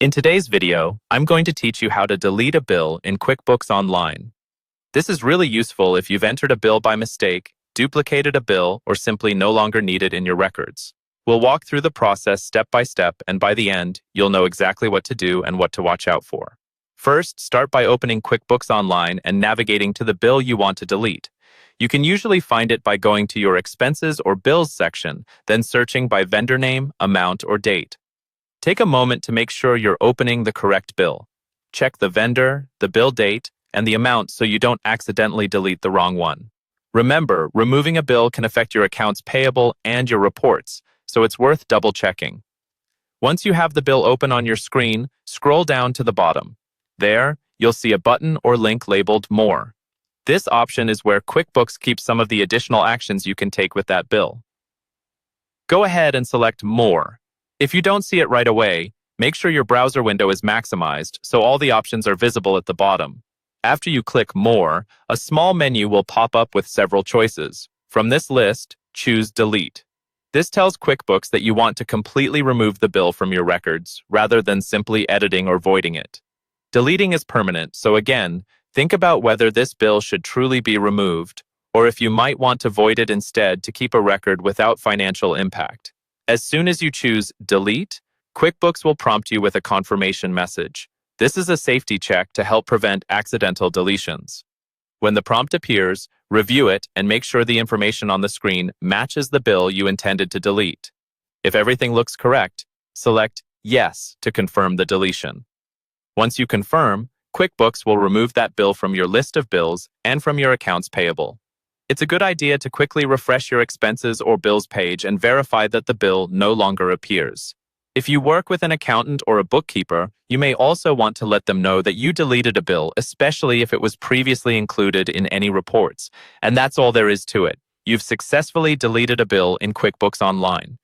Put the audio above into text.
In today's video, I'm going to teach you how to delete a bill in QuickBooks Online. This is really useful if you've entered a bill by mistake, duplicated a bill, or simply no longer need it in your records. We'll walk through the process step by step, and by the end, you'll know exactly what to do and what to watch out for. First, start by opening QuickBooks Online and navigating to the bill you want to delete. You can usually find it by going to your Expenses or Bills section, then searching by vendor name, amount, or date. Take a moment to make sure you're opening the correct bill. Check the vendor, the bill date, and the amount so you don't accidentally delete the wrong one. Remember, removing a bill can affect your accounts payable and your reports, so it's worth double-checking. Once you have the bill open on your screen, scroll down to the bottom. There, you'll see a button or link labeled More. This option is where QuickBooks keeps some of the additional actions you can take with that bill. Go ahead and select More. If you don't see it right away, make sure your browser window is maximized so all the options are visible at the bottom. After you click More, a small menu will pop up with several choices. From this list, choose Delete. This tells QuickBooks that you want to completely remove the bill from your records, rather than simply editing or voiding it. Deleting is permanent, so again, think about whether this bill should truly be removed, or if you might want to void it instead to keep a record without financial impact. As soon as you choose Delete, QuickBooks will prompt you with a confirmation message. This is a safety check to help prevent accidental deletions. When the prompt appears, review it and make sure the information on the screen matches the bill you intended to delete. If everything looks correct, select Yes to confirm the deletion. Once you confirm, QuickBooks will remove that bill from your list of bills and from your accounts payable. It's a good idea to quickly refresh your expenses or bills page and verify that the bill no longer appears. If you work with an accountant or a bookkeeper, you may also want to let them know that you deleted a bill, especially if it was previously included in any reports. And that's all there is to it. You've successfully deleted a bill in QuickBooks Online.